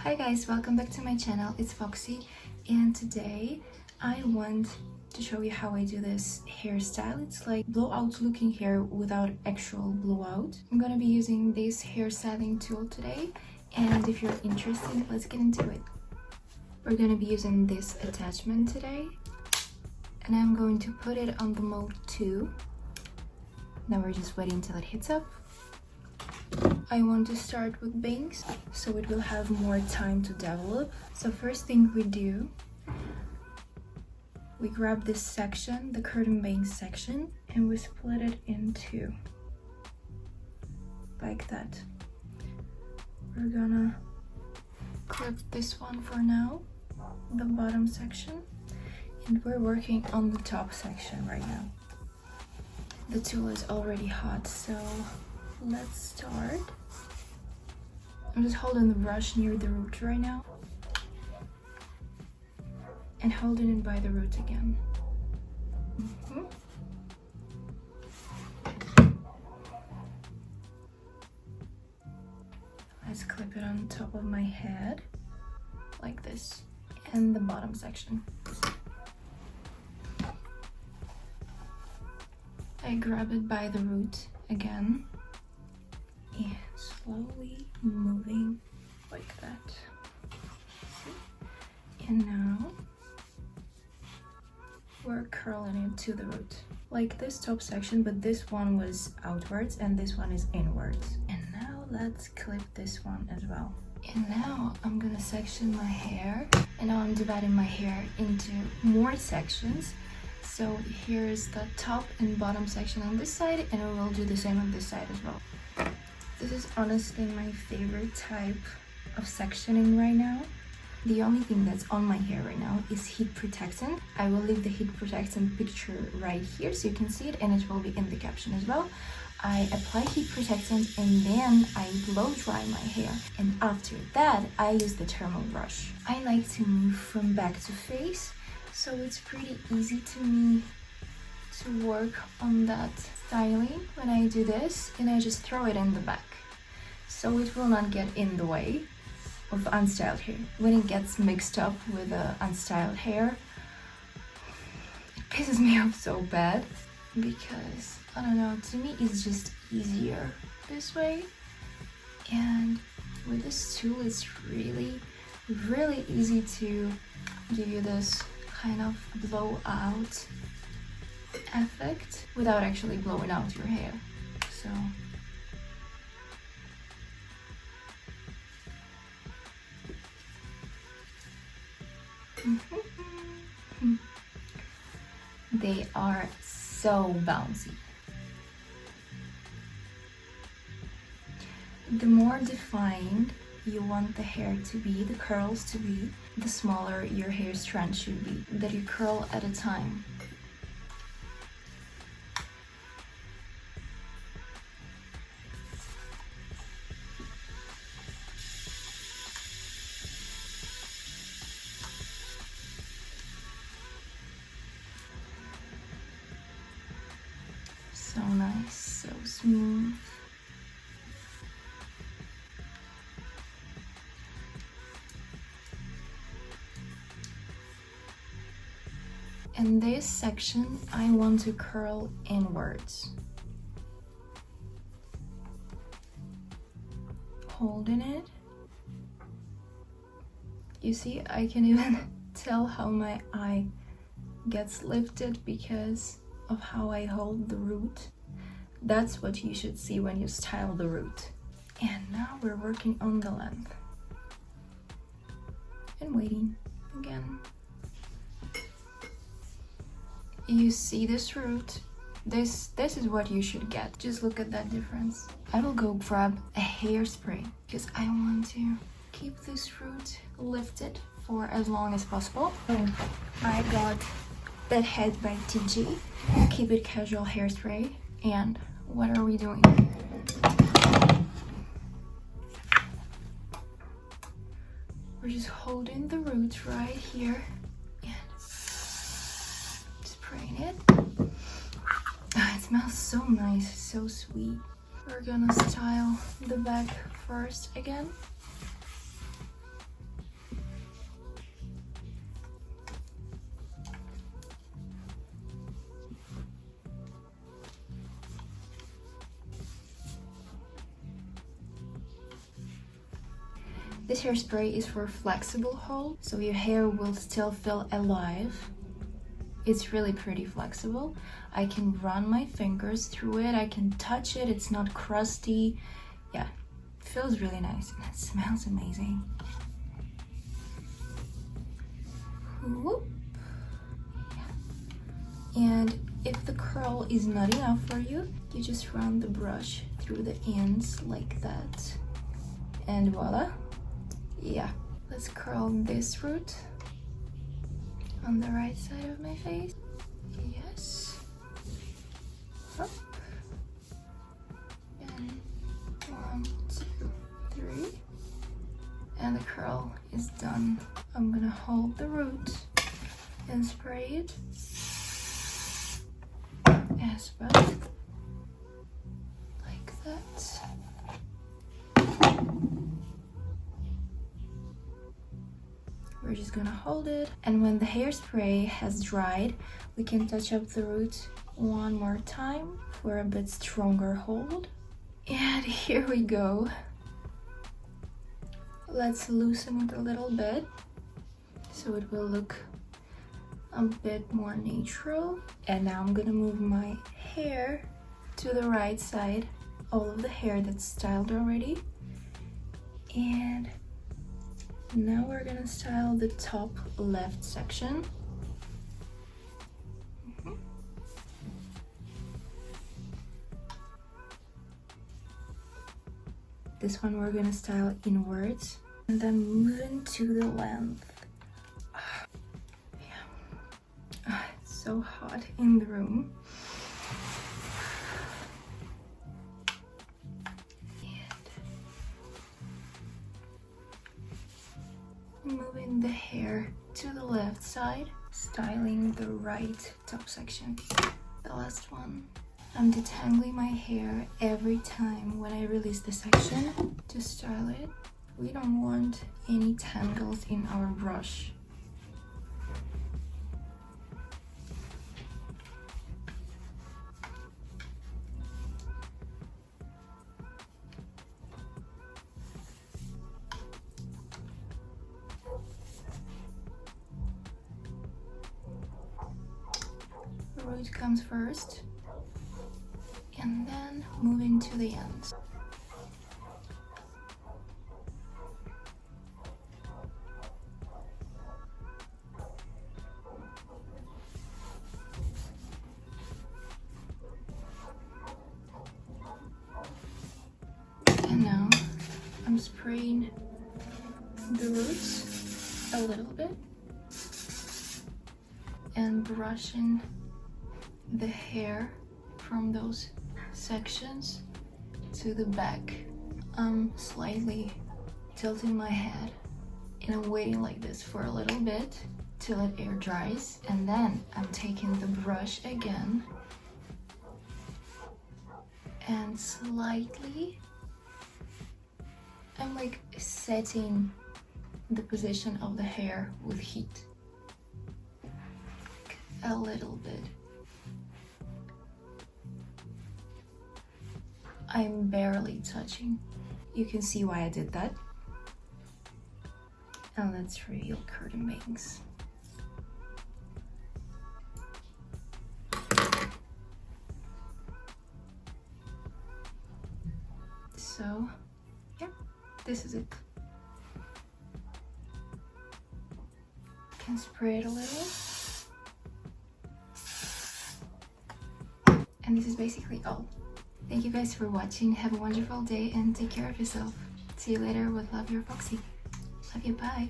Hi guys, welcome back to my channel. It's Foxy, and today I want to show you how I do this hairstyle. It's like blowout looking hair without actual blowout. I'm gonna be using this hairstyling tool today, and if you're interested, let's get into it. We're gonna be using this attachment today, and I'm going to put it on the mode 2. Now we're just waiting till it heats up. I want to start with bangs, so it will have more time to develop. So first thing we do, we grab this section, the curtain bangs section, and we split it in two, like that. We're gonna clip this one for now, the bottom section, and we're working on the top section right now. The tool is already hot, so let's start. I'm just holding the brush near the root right now and holding it by the root again. Let's clip it on top of my head like this, and the bottom section. I grab it by the root again and slowly moving like that. And now we're curling it to the root, like this top section, but this one was outwards and this one is inwards. And now let's clip this one as well. And now I'm gonna section my hair, and now I'm dividing my hair into more sections. So here's the top and bottom section on this side, and we will do the same on this side as well. This is honestly my favorite type of sectioning right now. The only thing that's on my hair right now is heat protectant. I will leave the heat protectant picture right here so you can see it, and it will be in the caption as well. I apply heat protectant and then I blow dry my hair, and after that I use the thermal brush. I like to move from back to face, so it's pretty easy to me to work on that styling when I do this, and I just throw it in the back so it will not get in the way of unstyled hair. When it gets mixed up with unstyled hair, it pisses me off so bad, because I don't know, to me it's just easier this way. And with this tool it's really easy to give you this kind of blowout effect without actually blowing out your hair. So they are so bouncy. The more defined you want the hair to be, the curls to be, the smaller your hair strand should be, that you curl at a time. So nice, so smooth. In this section, I want to curl inwards. Holding it. You see, I can even tell how my eye gets lifted because of how I hold the root. That's what you should see when you style the root. And now we're working on the length. And waiting again. You see this root? This is what you should get. Just look at that difference. I will go grab a hairspray because I want to keep this root lifted for as long as possible. So I got that head by TG, Keep It Casual hairspray. And what are we doing? We're just holding the root right here and spraying it. It smells so nice, so sweet. We're gonna style the back first again. This hairspray is for flexible hold, so your hair will still feel alive. It's really pretty flexible. I can run my fingers through it, I can touch it, it's not crusty. Yeah, it feels really nice and it smells amazing. Whoop. Yeah. And if the curl is not enough for you, you just run the brush through the ends like that. And voila. Yeah. Let's curl this root on the right side of my face. Yes. Up. And 1, 2, 3. And the curl is done. I'm gonna hold the root and spray it as well. Like that. We're just gonna hold it, and when the hairspray has dried, we can touch up the root one more time for a bit stronger hold. And here we go. Let's loosen it a little bit so it will look a bit more natural. And now I'm gonna move my hair to the right side, all of the hair that's styled already. And now we're gonna style the top left section. This one we're gonna style inwards and then move into the length. Yeah. It's so hot in the room. Moving the hair to the left side, styling the right top section. The last one. I'm detangling my hair every time when I release the section to style it. We don't want any tangles in our brush. The root comes first, and then moving to the ends. And now I'm spraying the roots a little bit and brushing the hair from those sections to the back. I'm slightly tilting my head and I'm waiting like this for a little bit till it air dries, and then I'm taking the brush again and slightly I'm like setting the position of the hair with heat a little bit. I'm barely touching. You can see why I did that. And let's reveal curtain bangs. So, yeah, this is it. Can spray it a little. And this is basically all. Thank you guys for watching. Have a wonderful day and take care of yourself. See you later with Love, your Foxy. Love you, bye.